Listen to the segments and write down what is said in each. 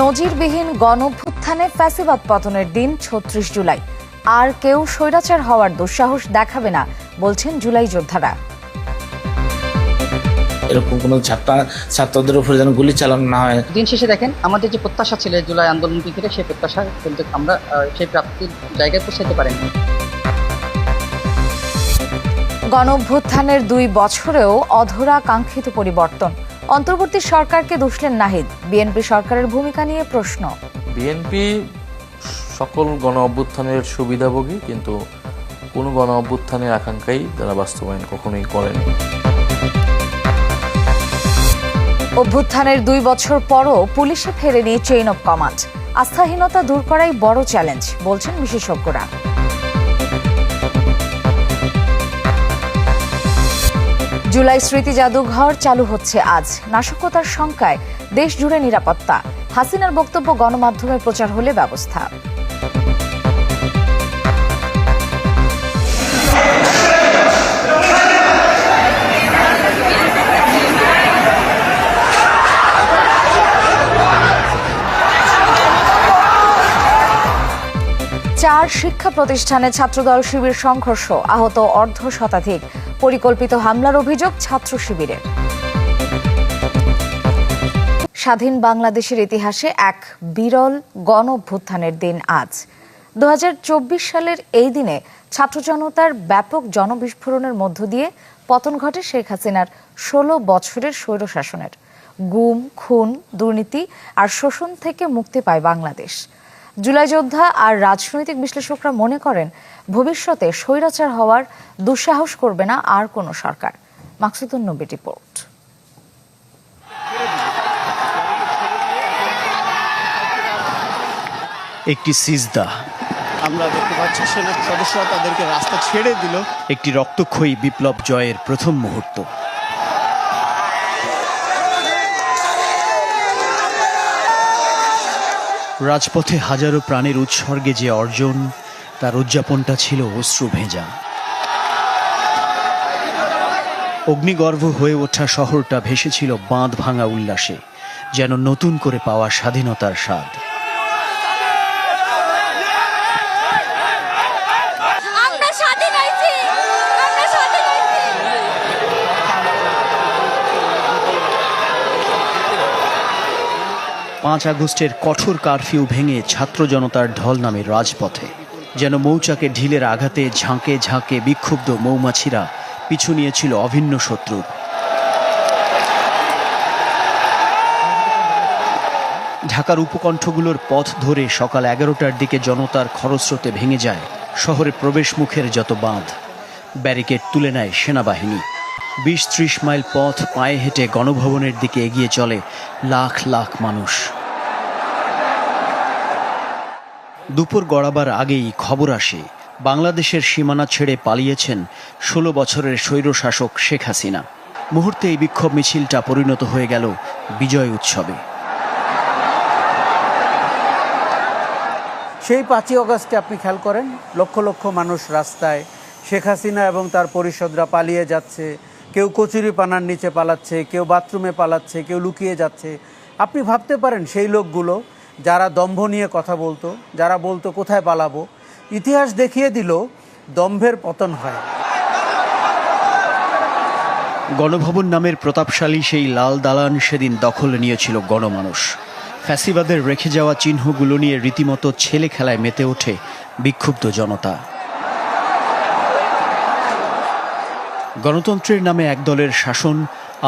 নজিরবিহীন গণঅভ্যুত্থানে ফ্যাসিবাদ পতনের দিন ৩৬ জুলাই। আর কেউ স্বৈরাচার হওয়ার দুঃসাহস দেখাবে না, বলছেন জুলাই যোদ্ধারা। এরকম কোনো ছাত্রদের উপরে যেন গুলি চালানো না হয়। দিন শেষে দেখেন, আমাদের যে প্রত্যাশা ছিল জুলাই আন্দোলনটি থেকে, সেই প্রত্যাশা কিন্তু আমরা সেই প্রাপ্তির জায়গায় পৌঁছাতে পারিনি। গণঅভ্যুত্থানের ২ বছরেও অধরা কাঙ্ক্ষিত পরিবর্তন। অন্তর্বর্তী সরকারকে দুষলেন নাহিদ। বিএনপি সরকারের ভূমিকা নিয়ে প্রশ্ন। বিএনপি সকল গণ অভ্যুত্থানের সুবিধাভোগী, কিন্তু কোনো গণ অভ্যুত্থানের আকাঙ্ক্ষাই তারা বাস্তবায়ন কখনোই করেনি। অভ্যুত্থানের ২ বছর পরও পুলিশে ফেরেনি চেইন অব কমান্ড। আস্থাহীনতা দূর করাই বড় চ্যালেঞ্জ, বলছেন বিশেষজ্ঞরা। জুলাই স্মৃতি জাদুঘর চালু হচ্ছে আজ। নাশকতার শঙ্কায় দেশ জুড়ে নিরাপত্তা। হাসিনার বক্তব্য গণমাধ্যমে প্রচার হলে ব্যবস্থা। চার শিক্ষা প্রতিষ্ঠানে ছাত্রদল শিবির সংঘর্ষ, আহত অর্ধ শতাধিক। পরিকল্পিত হামলার অভিযোগ ছাত্র শিবিরের। স্বাধীন বাংলাদেশের ইতিহাসে এক বিরল গণ অভ্যুত্থানের দিন আজ। ২০২৪ সালের এই দিনে ছাত্র জনতার ব্যাপক জনবিস্ফোরণের মধ্য দিয়ে পতন ঘটে শেখ হাসিনার ১৬ বছরের স্বৈরশাসনের। গুম, খুন, দুর্নীতি আর শোষণ থেকে মুক্তি পায় বাংলাদেশ। জুলাই যোদ্ধা আর রাজনৈতিক বিশ্লেষকরা মনে করেন, ভবিষ্যতে স্বৈরাচার হওয়ার দুঃসাহস করবে না আর কোনো সরকার। মাকসুদুন নবী রিপোর্ট। একটি সিজদা আমরা দেখতে পাচ্ছি, সেনা সদস্যরা তাদেরকে রাস্তা ছেড়ে দিল। একটি রক্তক্ষয়ী বিপ্লব জয়ের প্রথম মুহূর্ত। রাজপথে হাজারো প্রাণের উৎসর্গে যে অর্জন, তার উদযাপনটা ছিল অশ্রু ভেজা। অগ্নিগর্ভ হয়ে ওঠা শহরটা ভেসেছিল বাঁধ ভাঙা উল্লাসে, যেন নতুন করে পাওয়া স্বাধীনতার স্বাদ। পাঁচ আগস্টের কঠোর কারফিউ ভেঙে ছাত্র জনতার ঢল নামে রাজপথে। যেন মৌচাকে ঢিলের আঘাতে ঝাঁকে ঝাঁকে বিক্ষুব্ধ মৌমাছিরা পিছু নিয়েছিল অভিন্ন শত্রুর। ঢাকার উপকণ্ঠগুলোর পথ ধরে সকাল ১১টার দিকে জনতার খরস্রোতে ভেঙে যায় শহরে প্রবেশ মুখের যত বাঁধ। ব্যারিকেড তুলে নেয় সেনাবাহিনী। ২০-৩০ মাইল পথ পায়ে হেঁটে গণভবনের দিকে এগিয়ে চলে লাখ লাখ মানুষ। দুপুর গড়াবার আগেই খবর আসে, বাংলাদেশের সীমানা ছেড়ে পালিয়েছেন ১৬ বছরের স্বৈরশাসক শেখ হাসিনা। মুহূর্তে এই বিক্ষোভ মিছিলটা পরিণত হয়ে গেল বিজয় উৎসবে। সেই ৫ই অগস্টে আপনি খেয়াল করেন, লক্ষ লক্ষ মানুষ রাস্তায়। শেখ হাসিনা এবং তার পরিষদরা পালিয়ে যাচ্ছে। কেউ কচুরিপানার নিচে পালাচ্ছে, কেউ বাথরুমে পালাচ্ছে, কেউ লুকিয়ে যাচ্ছে। আপনি ভাবতে পারেন সেই লোকগুলো যারা দম্ভ নিয়ে কথা বলতো, যারা বলতো কোথায় পালাবো, ইতিহাস দেখিয়ে দিল দম্ভের পতন হয়। গণভবন নামের প্রতাপশালী সেই লাল দালান সেদিন দখলে নিয়েছিল গণমানুষ। ফ্যাসিবাদের রেখে যাওয়া চিহ্নগুলো নিয়ে রীতিমতো ছেলে খেলায় মেতে ওঠে বিক্ষুব্ধ জনতা। গণতন্ত্রের নামে একদলের শাসন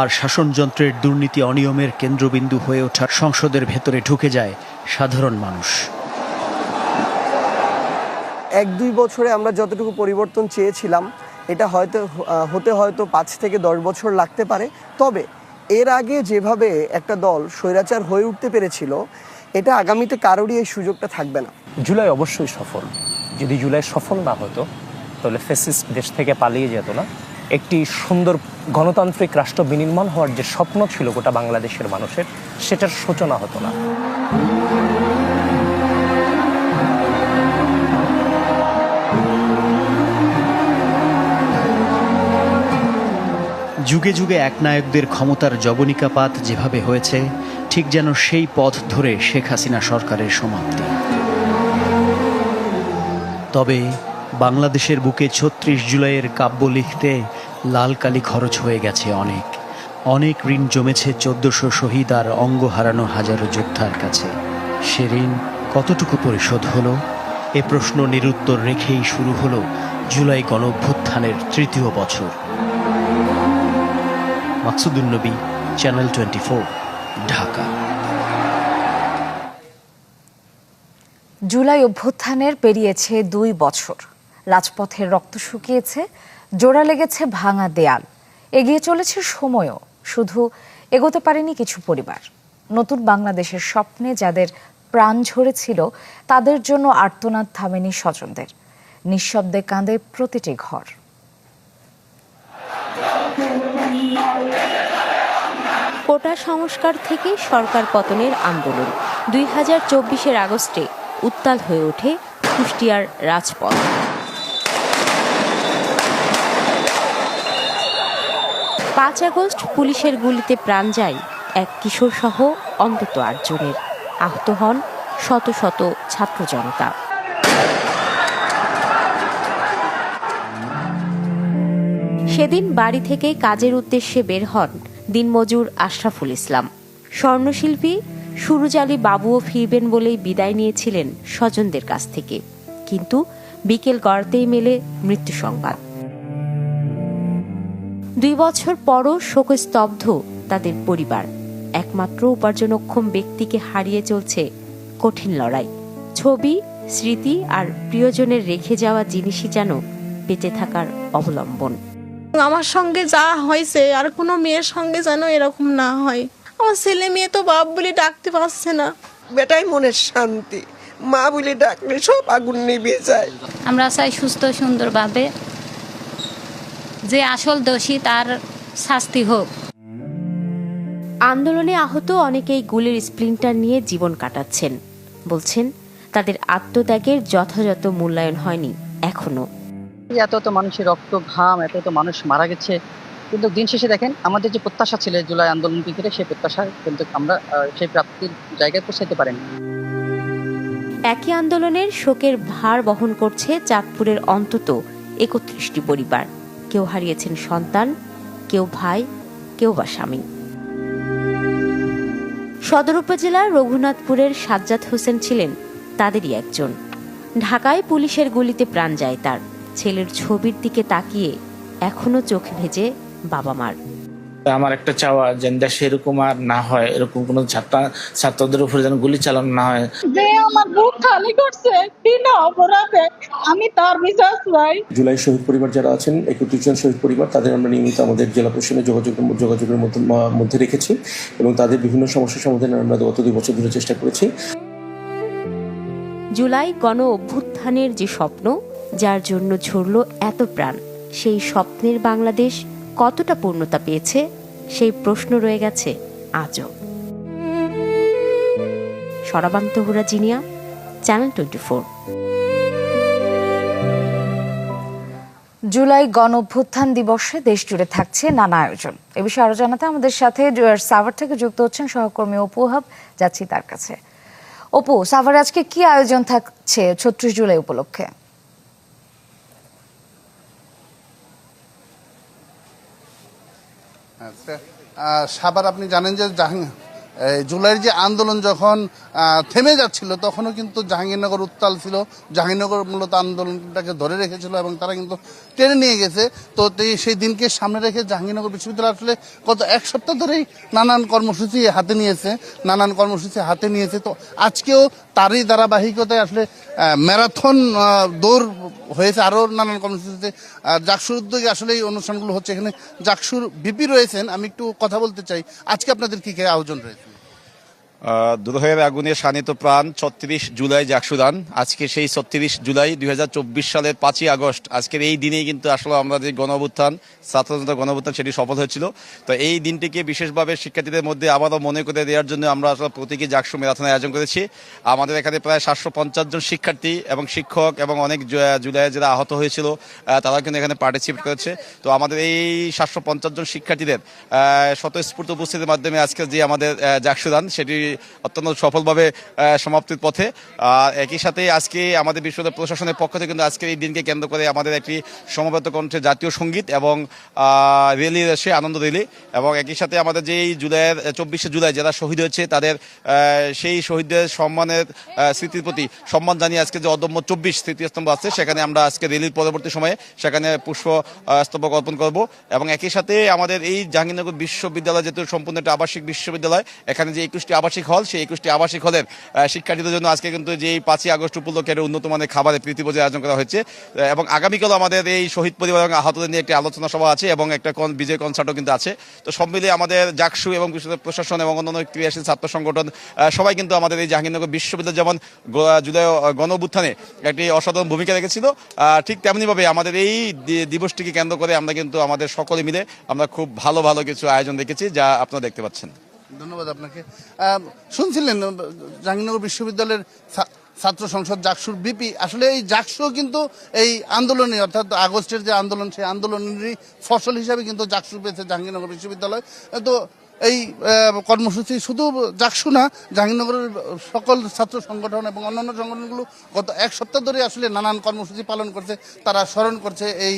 আর শাসনযন্ত্রের দুর্নীতি অনিয়মের কেন্দ্রবিন্দু হয়ে ওঠার সংসদের ভেতরে ঢুকে যায় সাধারণ মানুষ। ১-২ বছরে আমরা যতটুকু পরিবর্তন চেয়েছিলাম, এটা হয়তো ৫ থেকে ১০ বছর লাগতে পারে। তবে এর আগে যেভাবে একটা দল স্বৈরাচার হয়ে উঠতে পেরেছিল, এটা আগামীতে কারোরই এই সুযোগটা থাকবে না। জুলাই অবশ্যই সফল। যদি জুলাই সফল না হতো, তাহলে ফ্যাসিস্ট দেশ থেকে পালিয়ে যেত না। একটি সুন্দর গণতান্ত্রিক রাষ্ট্র বিনির্মাণ হওয়ার যে স্বপ্ন ছিল গোটা বাংলাদেশের মানুষের, সেটার সূচনা হতো না। যুগে যুগে একনায়কদের ক্ষমতার জবনিকাপাত যেভাবে হয়েছে, ঠিক যেন সেই পথ ধরে শেখ হাসিনা সরকারের সমাপ্তি। তবে বাংলাদেশের বুকে ৩৬ জুলাইয়ের কাব্য লিখতে লাল কালি খরচ হয়ে গেছে অনেক অনেক ঋণ জমেছে ১৪০০ শহীদ আর অঙ্গ হারানো হাজারো যোদ্ধার কাছে। সে ঋণ কতটুকু পরিশোধ হলো, এ প্রশ্ন নিরুত্তর রেখেই শুরু হলো জুলাই গণঅভ্যুত্থানের ৩য় বছর। মাকসুদুন নবী, চ্যানেল 24, ঢাকা। জুলাই অভ্যুত্থানের পেরিয়েছে ২ বছর। রাজপথের রক্ত শুকিয়েছে, জোড়া লেগেছে ভাঙা দেয়াল, এগিয়ে চলেছে সময়ও, শুধু এগোতে পারেনি কিছু পরিবার। নতুন বাংলাদেশের স্বপ্নে যাদের প্রাণ ঝরেছিল তাদের জন্য আর্তনাদ থামেনি স্বজনদের। নিঃশব্দে কাঁদে প্রতিটি ঘর। কোটা সংস্কার থেকে সরকার পতনের আন্দোলন ২০২৪-এর আগস্টে উত্তাল হয়ে ওঠে কুষ্টিয়ার রাজপথ। পাঁচ আগস্ট পুলিশের গুলিতে প্রাণ যায় এক কিশোর সহ অন্তত ৮ জনের। আহত হন শত শত ছাত্র জনতা। সেদিন বাড়ি থেকে কাজের উদ্দেশ্যে বের হন দিনমজুর আশরাফুল ইসলাম। স্বর্ণশিল্পী সুরুজ আলী বাবুও ফিরবেন বলেই বিদায় নিয়েছিলেন স্বজনদের কাছ থেকে, কিন্তু বিকেল গড়াতেই মেলে মৃত্যু সংবাদ। ২ বছর পরও শোকস্তব্ধ তাদের পরিবার। একমাত্র উপার্জনক্ষম ব্যক্তিকে হারিয়ে চলছে কঠিন লড়াই। ছবি, স্মৃতি আর প্রিয়জনের রেখে যাওয়া জিনিসই যেন বেঁচে থাকার অবলম্বন। আমার সঙ্গে যা হয়েছে আর কোনো মেয়ের সঙ্গে যেন এরকম না হয়। আমার ছেলে মেয়ে তো বাপ বলে ডাকতে পারছে না। বেটাই মনের শান্তি, মা বলে ডাকলে সব আগুন নিভে যায়। আমরা চাই সুস্থ সুন্দরভাবে যে আসল দোষী তার শাস্তি হোক। আন্দোলনে আহত অনেকেই গুলির স্প্লিন্টার নিয়ে জীবন কাটাচ্ছেন। বলছেন তাদের আত্মত্যাগের যথাযথ মূল্যায়ন হয়নি এখনো। এত মানুষের রক্ত ঘাম, এত মানুষ মারা গেছে, কিন্তু দিন শেষে দেখেন আমাদের যে প্রত্যাশা ছিল জুলাই আন্দোলনকে ঘিরে, সেই প্রত্যাশা কিন্তু আমরা সেই প্রাপ্তির জায়গায় পৌঁছাতে পারিনি। একই আন্দোলনের শোকের ভার বহন করছে চাঁদপুরের অন্তত ৩১টি পরিবার। কেউ হারিয়েছেন সন্তান, কেউ ভাই, কেউ বা স্বামী। সদর উপজেলার রঘুনাথপুরের সাজ্জাদ হোসেন ছিলেন তাদেরই একজন। ঢাকায় পুলিশের গুলিতে প্রাণ যায় তার। ছেলের ছবির দিকে তাকিয়ে এখনো চোখ ভেজে বাবা মার। আমার একটা চাওয়া যেন দেশে এরকম আর না হয়, এরকম কোনো ছাত্রদের উপরে যেন গুলি চালানো না হয়। যে আমার বুক খালি করছে বিনা অপরাধে, আমি তার বিচার চাই। জুলাই শহীদ পরিবার যারা আছেন, ৩১ জন শহীদ পরিবার, তাদের আমরা নিয়মিত আমাদের জেলা প্রশাসনে যোগাযোগের মধ্যে রেখেছি এবং তাদের বিভিন্ন সমস্যা সমাধানে আমরা গত ২ বছর ধরে চেষ্টা করেছি। জুলাই গণ অভ্যুত্থানের যে স্বপ্ন, যার জন্য ঝরল এত প্রাণ, সেই স্বপ্নের বাংলাদেশ কতটা পূর্ণতা পেয়েছে সেই প্রশ্ন রয়ে গেছে আজও। সরাবান্ত হুরা জিনিয়া, চ্যানেল 24। জুলাই গণঅভ্যুত্থান দিবসে দেশ জুড়ে থাকছে নানা আয়োজন। এ বিষয়ে আরো জানাতে আমাদের সাথে সাভার থেকে যুক্ত হচ্ছেন সহকর্মী অপু হাব। যাচ্ছি তার কাছে। অপু, সাভারে আজকে কি আয়োজন থাকছে ৩৬ জুলাই উপলক্ষে? সাভার আপনি জানেন যে জুলাইয়ের যে আন্দোলন যখন থেমে যাচ্ছিল তখনও কিন্তু জাহাঙ্গীরনগর উত্তাল ছিল। জাহাঙ্গীরনগর মূলত আন্দোলনটাকে ধরে রেখেছিল এবং তারা কিন্তু টেনে নিয়ে গেছে। তো সেই দিনকে সামনে রেখে জাহাঙ্গীরনগর বিশ্ববিদ্যালয় আসলে গত ১ সপ্তাহ ধরেই নানান কর্মসূচি হাতে নিয়েছে। তো আজকেও তারই ধারাবাহিকতায় আসলে ম্যারাথন দৌড় হয়েছে, আরও নানান কর্মসূচিতে। জাকসুর উদ্যোগে আসলে এই অনুষ্ঠানগুলো হচ্ছে। এখানে জাকসুর ভিপি রয়েছেন, আমি একটু কথা বলতে চাই। আজকে আপনাদের কি আয়োজন রয়েছে? দুরহের আগুনে শানিত প্রাণ ৩৬ জুলাই জাকসুদান। আজকে সেই ৩৬ জুলাই ২০২৪ সালের ৫ই আগস্ট, আজকের এই দিনেই কিন্তু আসলে আমরা যে গণঅভ্যুত্থান, ছাত্রজনতা গণঅভ্যুত্থান, সেটি সফল হয়েছিল। তো এই দিনটিকে বিশেষভাবে শিক্ষার্থীদের মধ্যে আবারও মনে করে দেওয়ার জন্য আমরা আসলে প্রতীকী জাকসু ম্যারাথনের আয়োজন করেছি। আমাদের এখানে প্রায় ৭৫০ জন শিক্ষার্থী এবং শিক্ষক এবং অনেক জুলাইয়ে যারা আহত হয়েছিল তারা কিন্তু এখানে পার্টিসিপেট করেছে। তো আমাদের এই ৭৫০ জন শিক্ষার্থীদের স্বতঃস্ফূর্ত উপস্থিতির মাধ্যমে আজকে যে আমাদের জাকসুদান, সেটি অত্যন্ত সফলভাবে সমাপ্তির পথে। একই সাথে আজকে আমাদের বিশ্ববিদ্যালয় প্রশাসনের পক্ষ থেকে কিন্তু আজকের এই দিনকে কেন্দ্র করে আমাদের একটি সমবেত কণ্ঠে জাতীয় সঙ্গীত এবং র্যালি রয়েছে, আনন্দ র্যালি। এবং একই সাথে আমাদের যে এই জুলাইয়ের ২৪শে জুলাই যারা শহীদ হয়েছে তাদের সেই শহীদদের সম্মানের স্মৃতির প্রতি সম্মান জানিয়ে আজকে যে অদম্য ২৪ স্মৃতিস্তম্ভ আছে, সেখানে আমরা আজকে র্যালির পরবর্তী সময়ে সেখানে পুষ্প স্তবক অর্পণ করব। এবং একই সাথে আমাদের এই জাহাঙ্গীরনগর বিশ্ববিদ্যালয় যেহেতু সম্পূর্ণ একটা আবাসিক বিশ্ববিদ্যালয়, এখানে যে ২১টি আবাসিক হল, সেই ২১টি আবাসিক হলের শিক্ষার্থীদের জন্য আজকে কিন্তু যে ৫ই আগস্ট উপলক্ষে উন্নত মানের খাবারের প্রীতিভোজের আয়োজন করা হয়েছে। এবং আগামীকাল আমাদের এই শহীদ পরিবার এবং আহতদের নিয়ে একটি আলোচনা সভা আছে এবং একটা বিজয় কনসার্টও কিন্তু আছে। তো সব মিলিয়ে আমাদের জাকসু এবং বিশ্ববিদ্যালয় প্রশাসন এবং অন্যান্য ক্রিয়াশীল ছাত্র সংগঠন সবাই কিন্তু আমাদের এই জাহাঙ্গীরনগর বিশ্ববিদ্যালয় যেমন জুলাই গণঅভ্যুত্থানে একটি অসাধারণ ভূমিকা রেখেছিল, ঠিক তেমনিভাবে আমাদের এই দিবসটিকে কেন্দ্র করে আমরা কিন্তু আমাদের সকলে মিলে আমরা খুব ভালো ভালো কিছু আয়োজন রেখেছি, যা আপনারা দেখতে পাচ্ছেন। ধন্যবাদ আপনাকে। শুনছিলেন জাহাঙ্গীরনগর বিশ্ববিদ্যালয়ের ছাত্র সংসদ জাকসুর বিপি। আসলে এই জাকসু কিন্তু এই আন্দোলনে, অর্থাৎ আগস্টের যে আন্দোলন, সেই আন্দোলনেরই ফসল হিসাবে কিন্তু জাকসু পেয়েছে জাহাঙ্গীরনগর বিশ্ববিদ্যালয়। তো এই কর্মসূচি শুধু জাকসু না, জাহাঙ্গীরনগরের সকল ছাত্র সংগঠন এবং অন্যান্য সংগঠনগুলো গত এক সপ্তাহ ধরে আসলে নানান কর্মসূচি পালন করছে। তারা স্মরণ করছে এই